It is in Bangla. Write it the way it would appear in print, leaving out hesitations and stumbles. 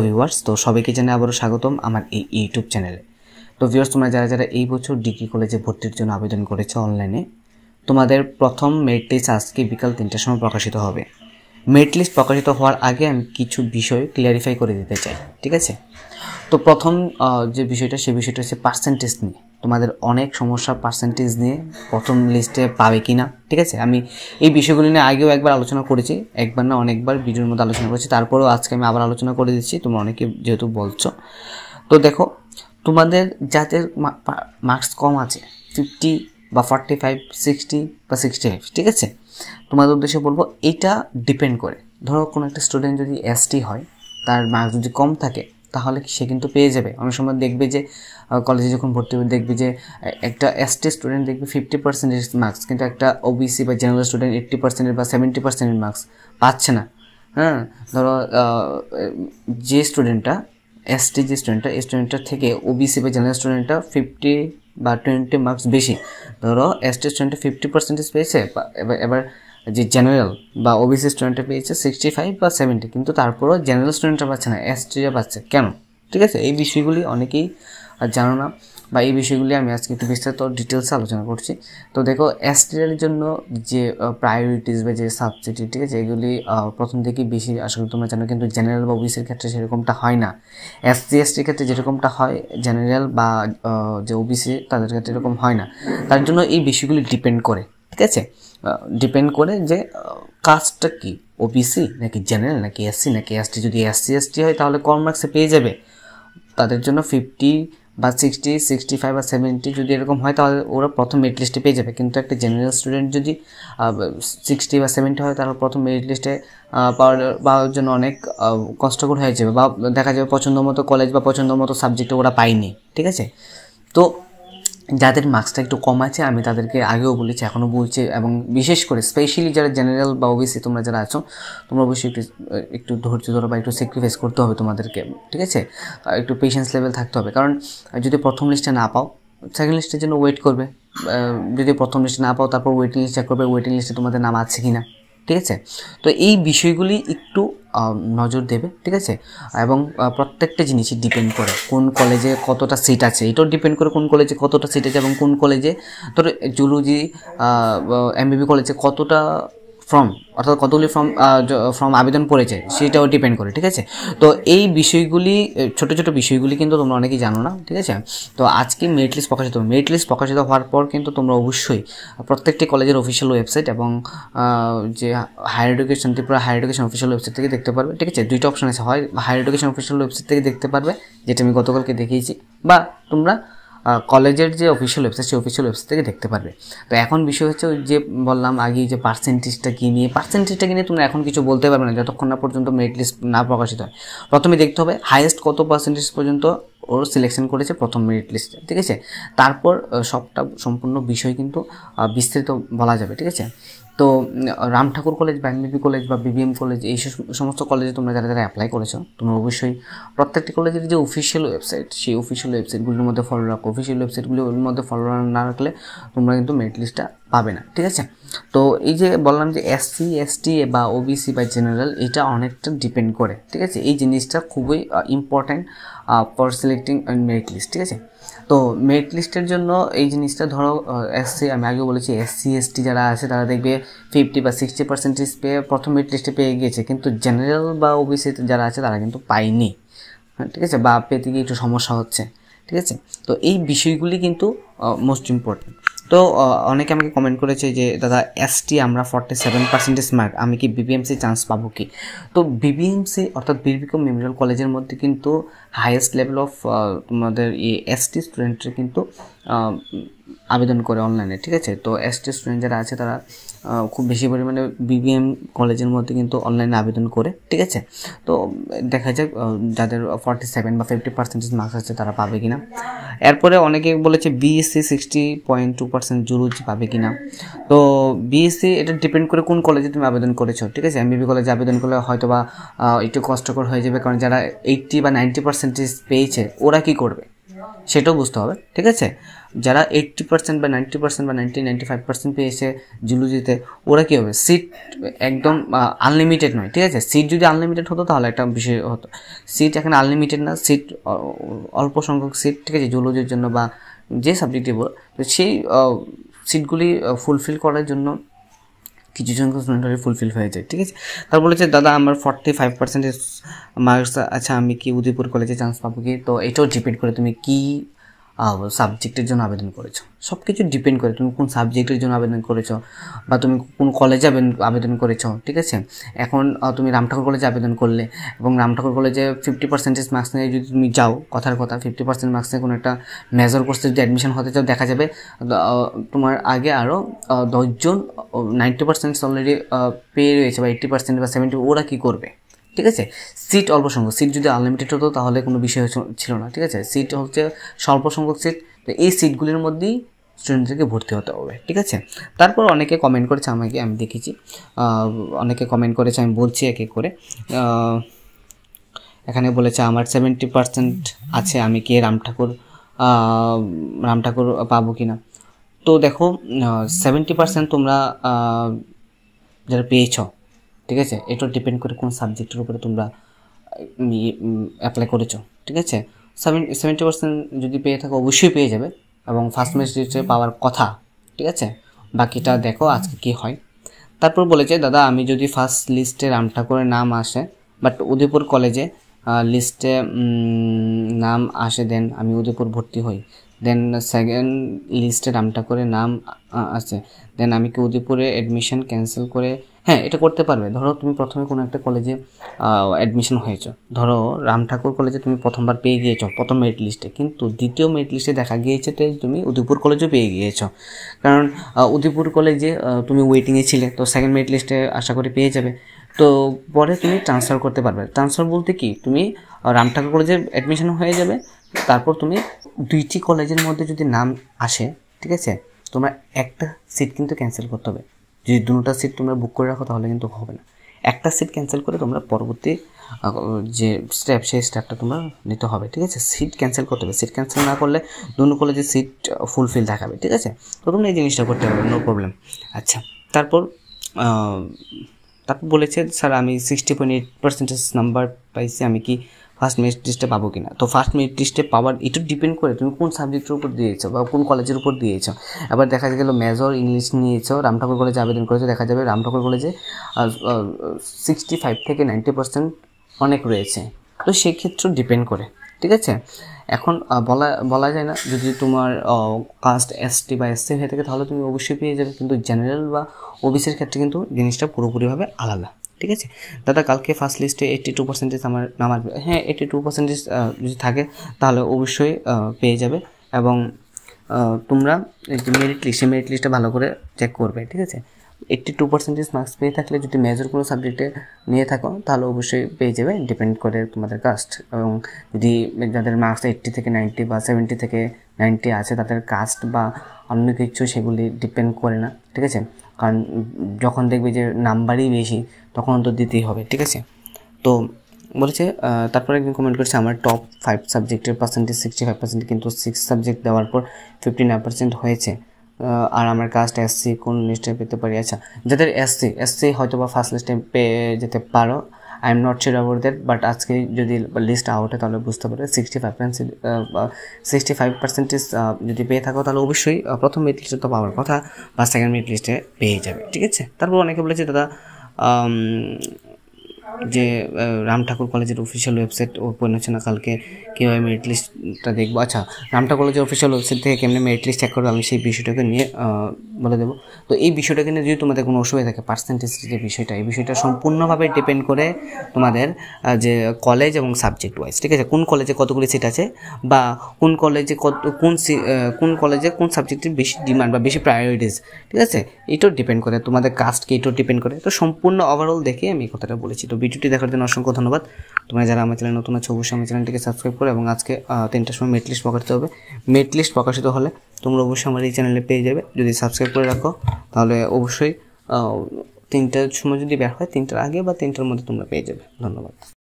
ভিউয়ার্স, তো সবাইকে জানাই আবারও স্বাগতম আমার এই ইউটিউব চ্যানেলে। তো ভিউয়ার্স, তোমরা যারা যারা এই বছর ডিগ্রি কলেজে ভর্তির জন্য আবেদন করেছো অনলাইনে, তোমাদের প্রথম মেরিট লিস্ট আজকে বিকাল 3টার সময় প্রকাশিত হবে। মেরিট লিস্ট প্রকাশিত হওয়ার আগে আমি কিছু বিষয় ক্লিয়ারিফাই করে দিতে চাই, ঠিক আছে? তো প্রথম যে বিষয়টা, সেই বিষয়টা হচ্ছে পার্সেন্টেজ নিয়ে। তোমাদের অনেক সমস্যা পার্সেন্টেজ নিয়ে প্রথম লিস্টে পাবে কি না, ঠিক আছে? আমি এই বিষয়গুলি নিয়ে আগেও একবার আলোচনা করেছি, একবার না অনেকবার ভিডিওর মধ্যে আলোচনা করেছি, তারপরেও আজকে আমি আবার আলোচনা করে দিচ্ছি, তোমরা অনেকে যেহেতু বলছো। তো দেখো, তোমাদের যাদের মার্কস কম আছে 50 বা 45, 60 বা 65, ঠিক আছে, তোমাদের উদ্দেশ্যে বলবো এটা ডিপেন্ড করে। ধরো কোনো একটা স্টুডেন্ট যদি এসটি হয়, তার মার্কস যদি কম থাকে, তাহলে সে কিন্তু পেয়ে যাবে। অনেক সময় দেখবে যে কলেজে যখন ভর্তি হবে দেখবে যে একটা এসটি স্টুডেন্ট দেখবে 50% মার্কস, কিন্তু একটা ওবিসি বা জেনারেল স্টুডেন্ট 80% বা 70% মার্কস পাচ্ছে না। হ্যাঁ, ধরো যে স্টুডেন্টটা এসটি যে স্টুডেন্টটা, এই স্টুডেন্টটার থেকে ওবিসি বা জেনারেল স্টুডেন্টটা 50 বা 20 মার্কস বেশি। ধরো এসটি স্টুডেন্টটা 50% পেয়েছে, এবার যে জেনারেল বা ওবিসি স্টুডেন্টটা পেয়েছে 65 বা 70, কিন্তু তারপরও জেনারেল স্টুডেন্টটা পাচ্ছে না, এসটিরা পাচ্ছে কেন? ঠিক আছে, এই বিষয়গুলি অনেকেই জানো না, বা এই বিষয়গুলি আমি আজকে একটু বিস্তারিত ডিটেলসে আলোচনা করছি। তো দেখো, এসটির জন্য যে প্রায়োরিটিস বা যে সাবসিডি, ঠিক আছে, এগুলি প্রথম থেকেই বেশি আশা করি তোমরা জানো, কিন্তু জেনারেল বা ওবিসির ক্ষেত্রে সেরকমটা হয় না। এসসি এসটির ক্ষেত্রে যেরকমটা হয়, জেনারেল বা যে ওবিসি তাদের ক্ষেত্রে এরকম হয় না। তার জন্য এই বিষয়গুলি ডিপেন্ড করে, ঠিক আছে, ডিপেন্ড করে যে কাস্টটা কি, ওবিসি নাকি জেনারেল নাকি এসসি নাকি এসটি। যদি এসসি এসটি হয় তাহলে কম মার্কসে পেয়ে যাবে, তাদের জন্য 50 বা 60, 65 বা 70 যদি এরকম হয় তাহলে ওরা প্রথম মেরিট লিস্টে পেয়ে যাবে। কিন্তু একটা জেনারেল স্টুডেন্ট যদি 60 বা 70 হয় তাহলে প্রথম মেরিট লিস্টে পাওয়ার জন্য অনেক কষ্টকর হয়ে যাবে, বা দেখা যাবে পছন্দ মতো কলেজ বা পছন্দ মতো সাবজেক্টে ওরা পায়নি, ঠিক আছে? তো যাদের মার্কসটা একটু কম আছে, আমি তাদেরকে আগেও বলেছি, এখনও বলছি, এবং বিশেষ করে স্পেশালি যারা জেনারেল বা ওবিসি তোমরা যারা আছো, তোমরা অবশ্যই একটু ধৈর্য ধরো বা একটু স্যাক্রিফাইস করতে হবে তোমাদেরকে, ঠিক আছে? একটু পেশেন্স লেভেল থাকতে হবে, কারণ যদি প্রথম লিস্টে না পাও, সেকেন্ড লিস্টের জন্য ওয়েট করবে। যদি প্রথম লিস্টে না পাও, তারপর ওয়েটিং লিস্ট চেক করবে, ওয়েটিং লিস্টে তোমাদের নাম আছে কি না, ঠিক আছে? তো এই বিষয়গুলি একটু নজর দেবে, ঠিক আছে? এবং প্রত্যেকটা জিনিসই ডিপেন্ড করে কোন কলেজে কতটা সিট আছে, এটাও ডিপেন্ড করে কোন কলেজে কতটা সিট আছে, এবং কোন কলেজে ধরো জুলজি এমবিবি কলেজে কতটা ফর্ম, অর্থাৎ কতগুলি ফর্ম আবেদন পড়েছে, সেটাও ডিপেন্ড করে, ঠিক আছে? তো এই বিষয়গুলি, ছোটো ছোটো বিষয়গুলি কিন্তু তোমরা অনেকেই জানো না, ঠিক আছে? তো আজকে মেরিট লিস্ট প্রকাশিত হবে। মেরিট লিস্ট প্রকাশিত হওয়ার পর কিন্তু তোমরা অবশ্যই প্রত্যেকটি কলেজের অফিসিয়াল ওয়েবসাইট এবং যে higher education, Tripura higher education official website থেকে দেখতে পারবে, ঠিক আছে? দুইটা অপশন আছে, হয় হায়ার এডুকেশন অফিসিয়াল ওয়েবসাইট থেকে দেখতে পারবে, যেটা আমি গতকালকে দেখিয়েছি, বা তোমরা কলেজের যে অফিসিয়াল ওয়েবসাইট, সেই অফিসিয়াল ওয়েবসাইট থেকে দেখতে পারবে। তো এখন বিষয় হচ্ছে যে বললাম আগেই, যে পার্সেন্টেজটা কী নিয়ে তোমরা এখন কিছু বলতে পারবে না যতক্ষণ না পর্যন্ত মেরিট লিস্ট না প্রকাশিত হয়। প্রথমে দেখতে হবে হাইয়েস্ট কত পার্সেন্টেজ পর্যন্ত ওর সিলেকশন করেছে প্রথম মেরিট লিস্টে, ঠিক আছে? তারপর সবটা সম্পূর্ণ বিষয় কিন্তু বিস্তৃত বলা যাবে, ঠিক আছে? তো রাম ঠাকুর কলেজ বা এমবিবি কলেজ বা বিবিএম কলেজ, এই সমস্ত কলেজে তোমরা যারা যারা অ্যাপ্লাই করেছো, তোমরা অবশ্যই প্রত্যেকটি কলেজের যে অফিসিয়াল ওয়েবসাইট, সেই অফিসিয়াল ওয়েবসাইটগুলির মধ্যে ফলো রাখো। অফিসিয়াল ওয়েবসাইটগুলির মধ্যে ফলো না রাখলে তোমরা কিন্তু মেরিট লিস্টটা পাবে না, ঠিক আছে? তো এই যে বললাম যে এসসি এসটি বা ওবিসি বা জেনারেল, এটা অনেকটা ডিপেন্ড করে, ঠিক আছে? এই জিনিসটা খুবই important for selecting merit list, ঠিক আছে? তো মেরিট লিস্টের জন্য এই জিনিসটা, ধরো এসসি, আমি আগেও বলেছি, এসসি এসটি যারা আছে তারা দেখবে 50 বা 60% পেয়ে প্রথম মেরিট লিস্টে পেয়ে গিয়েছে, কিন্তু জেনারেল বা ওবিসি যারা আছে তারা কিন্তু পায়নি, ঠিক আছে? বা পেতে গিয়ে একটু সমস্যা হচ্ছে, ঠিক আছে? তো এই বিষয়গুলি কিন্তু মোস্ট ইম্পর্টেন্ট। তো অনেকে আমাকে কমেন্ট করেছে যে দাদা, এসটি আমরা 47% মার্ক, আমি কি বিবিএমসি চান্স পাবো কি? তো বিবিএমসি অর্থাৎ বীরবিক্রম মেমোরিয়াল কলেজের মধ্যে কিন্তু হাইয়েস্ট লেভেল অফ তোমাদের এসটি স্টুডেন্টরা কিন্তু আবেদন করে অনলাইনে, ঠিক আছে? তো এসটি স্টুডেন্ট যারা আছে তারা খুব বেশি পরিমাণে বিবিএম কলেজের মধ্যে কিন্তু অনলাইনে আবেদন করে, ঠিক আছে? তো দেখা যাক যাদের 47 বা 50% মার্কস আছে তারা পাবে কিনা। এরপরে অনেকে বলেছে বিএসসি 60.2% জুলজি পাবে কিনা। তো বিএসসি এটা ডিপেন্ড করে কোন কলেজে তুমি আবেদন করেছো, ঠিক আছে? এমবিবি কলেজে আবেদন করলে হয়তো বা একটু কষ্টকর হয়ে যাবে, কারণ যারা 80 বা 90% পেয়েছে ওরা কি করবে? সেটাও বুঝতে হবে, ঠিক আছে। যারা 80% বা 90% বা 95% পেয়েছে জুলজিতে, ওরা কী হবে, সিট একদম আনলিমিটেড নয়, ঠিক আছে। সিট যদি আনলিমিটেড হতো তাহলে একটা বিষয় হতো, সিট এখানে আনলিমিটেড না, সিট অল্প সংখ্যক সিট, ঠিক আছে, জুলজির জন্য বা যে সাবজেক্টে বলো, তো সেই সিটগুলি ফুলফিল করার জন্য কিছু সংখ্যক স্টুডেন্ট ফুলফিল হয়ে যায়, ঠিক আছে। তার বলেছে দাদা আমার 45% মার্কস, আচ্ছা আমি কি উদয়পুর কলেজে চান্স পাবো কি? তো এটাও ডিপেন্ড করে তুমি কি সাবজেক্টের জন্য আবেদন করেছো, সব কিছু ডিপেন্ড করে তুমি কোন সাবজেক্টের জন্য আবেদন করেছো বা তুমি কোন কলেজে আবেদন করেছো, ঠিক আছে। এখন তুমি রামঠাকুর কলেজে আবেদন করলে এবং রামঠাকুর কলেজে 50% মার্কস নিয়ে যদি তুমি যাও, কথার কথা 50% মার্কস নিয়ে কোনো একটা মেজর কোর্সে যদি অ্যাডমিশন হতে চাও, দেখা যাবে তোমার আগে আরও 10 জন 90% অলরেডি পেয়ে রয়েছে বা 80% বা 70, ওরা কী করবে, ঠিক আছে। সিট অল্প সংখ্যক, সিট যদি আনলিমিটেড হতো তাহলে কোনো বিষয় ছিল না, ঠিক আছে। সিট হচ্ছে স্বল্প সংখ্যক সিট, তো এই সিটগুলির মধ্যেই স্টুডেন্টদেরকে ভর্তি হতে হবে, ঠিক আছে। তারপর অনেকে কমেন্ট করেছে আমাকে, আমি দেখেছি অনেকে কমেন্ট করেছে, আমি বলছি এক এক করে। এখানে বলেছে আমার 70% আছে, আমি কি রামঠাকুর পাবো কি না। তো দেখো 70% তোমরা যারা পেয়েছ, ঠিক আছে, এটা ডিপেন্ড করে কোন সাবজেক্টের উপরে তোমরা অ্যাপ্লাই করেছো, ঠিক আছে। 70% যদি পেয়ে থাকো অবশ্যই পেয়ে যাবে এবং ফার্স্ট লিস্টে পাওয়ার কথা, ঠিক আছে। বাকিটা দেখো আজকে কি হয়। তারপর বলেছে দাদা আমি যদি ফার্স্ট লিস্টে রামঠাকুরের নাম আসে বাট উদয়পুর কলেজে লিস্টে নাম আসে, দেন আমি উদয়পুর ভর্তি হই, দেন সেকেন্ড লিস্টে রামঠাকুরের নাম আছে, দেন আমি কি উদয়পুরে অ্যাডমিশন ক্যান্সেল করে, হ্যাঁ এটা করতে পারবে। ধরো তুমি প্রথমে কোনো একটা কলেজে অ্যাডমিশন হয়েছো, ধরো রামঠাকুর কলেজে তুমি প্রথমবার পেয়ে গিয়েছো প্রথম মেরিট লিস্টে, কিন্তু দ্বিতীয় মেরিট লিস্টে দেখা গিয়েছে তো তুমি উদয়পুর কলেজেও পেয়ে গিয়েছো, কারণ উদয়পুর কলেজে তুমি ওয়েটিংয়ে ছিলে, তো সেকেন্ড মেরিট লিস্টে আশা করি পেয়ে যাবে। তো পরে তুমি ট্রান্সফার করতে পারবে। ট্রান্সফার বলতে কি, তুমি রামঠাকুর কলেজে অ্যাডমিশন হয়ে যাবে, তারপর তুমি দুইটি কলেজের মধ্যে যদি নাম আসে, ঠিক আছে, তোমরা একটা সিট কিন্তু ক্যান্সেল করতে হবে। যদি দুটো সিট তোমরা বুক করে রাখো তাহলে কিন্তু হবে না, একটা সিট ক্যান্সেল করে তোমরা পরবর্তী যে স্টেপ, সেই স্টেপটা তোমরা নিতে হবে, ঠিক আছে। সিট ক্যান্সেল করতে হবে, সিট ক্যান্সেল না করলে দুটো কলেজে সিট ফুলফিল দেখাবে, ঠিক আছে। তো তোমরা এই জিনিসটা করতে পারবে, নো প্রবলেম। আচ্ছা, তারপর বলেছে স্যার আমি 60.8% নাম্বার পাইছি, আমি কি ফার্স্ট মেরিট লিস্টে পাবো কিনা। তো ফার্স্ট মেরিট লিস্টে পাওয়ার এটা ডিপেন্ড করে তুমি কোন সাবজেক্টের উপর দিয়েছো বা কোন কলেজের উপর দিয়েছো। এবার দেখা গেল মেজর ইংলিশ নিয়েছো, রামঠাকুর কলেজে আবেদন করেছো, দেখা যাবে রামঠাকুর কলেজে 65 থেকে 90% অনেক রয়েছে, তো সেক্ষেত্রে ডিপেন্ড করে, ঠিক আছে। এখন বলা যায় না, যদি তোমার কাস্ট এসটি বা এসসি হয়ে থাকে তাহলে তুমি অবশ্যই পেয়ে যাবে, কিন্তু জেনারেল বা ওবিসির ক্ষেত্রে কিন্তু জিনিসটা পুরোপুরিভাবে আলাদা, ঠিক আছে। দাদা কালকে ফার্স্ট লিস্টে 82% আমার নাম আসবে, হ্যাঁ 82% যদি থাকে তাহলে অবশ্যই পেয়ে যাবে। এবং তোমরা যে মেরিট লিস্টটা ভালো করে চেক করবে, ঠিক আছে। 82% মার্কস পেয়ে থাকলে যদি মেজর কোনো সাবজেক্টে নিয়ে থাকো তাহলে অবশ্যই পেয়ে যাবে, ডিপেন্ড করে তোমাদের কাস্ট। এবং যদি যাদের মার্কস 80 থেকে 90 বা 70 থেকে 90 আছে তাদের কাস্ট বা অন্য কিছু সেগুলি ডিপেন্ড করে না, ঠিক আছে। কারণ যখন দেখবে যে নাম্বারই বেশি তখন তো দিতেই হবে, ঠিক আছে। তো বলেছে তারপরে একদিন কমেন্ট করেছে আমার টপ 5 সাবজেক্টের পার্সেন্টেজ 65%, কিন্তু 6 সাবজেক্ট দেওয়ার পর 59% হয়েছে, আর আমার কাস্ট এসসি কোন লিস্টে পেতে পারি। আচ্ছা, যাদের এসসি হয়তো বা ফার্স্ট লিস্টে পেয়ে যেতে পারো, I am not sure about that, but আজকে যদি লিস্ট আউট হয় তাহলে বুঝতে পারবে 65% যদি পেয়ে থাকো তাহলে অবশ্যই প্রথম মেরিট লিস্টে তো পাওয়ার কথা বা সেকেন্ড মেরিট লিস্টে পেয়ে যাবে, ঠিক আছে। তারপর অনেকে বলেছে দাদা যে রামঠাকুর কলেজের অফিসিয়াল ওয়েবসাইট ওপেন হচ্ছে না, কালকে কীভাবে মেরিট লিস্টটা দেখবো। আচ্ছা, রামঠাকুর কলেজের অফিসিয়াল ওয়েবসাইট থেকে কেমনি মেরিট লিস্ট চেক করবে আমি সেই বিষয়টাকে নিয়ে বলে দেবো। তো এই বিষয়টাকে নিয়ে যদি তোমাদের কোনো অসুবিধা থাকে, পার্সেন্টেজ যে বিষয়টা, এই বিষয়টা সম্পূর্ণভাবে ডিপেন্ড করে তোমাদের যে কলেজ এবং সাবজেক্ট ওয়াইজ, ঠিক আছে। কোন কলেজে কতগুলি সিট আছে বা কোন কলেজে কোন কলেজে কোন সাবজেক্টের বেশি ডিমান্ড বা বেশি প্রায়োরিটিস, ঠিক আছে, এটাও ডিপেন্ড করে, তোমাদের কাস্টকে এটাও ডিপেন্ড করে। তো সম্পূর্ণ ওভারঅল দেখে আমি কথাটা বলেছি। তো ভিডিওটি দেখার জন্য অসংখ্য ধন্যবাদ। তোমরা যারা আমার চ্যানেল নতুন আছো অবশ্যই আমার চ্যানেলটিকে সাবস্ক্রাইব করো এবং আজকে 3টার সময় মেরিট লিস্ট প্রকাশিত হবে। মেরিট লিস্ট প্রকাশিত হলে তোমরা অবশ্যই আমার এই চ্যানেলে পেয়ে যাবে, যদি সাবস্ক্রাইব করে রাখো তাহলে অবশ্যই 3টার সময় যদি বের হয় 3টার আগে বা 3টার মধ্যে তোমরা পেয়ে যাবে। ধন্যবাদ।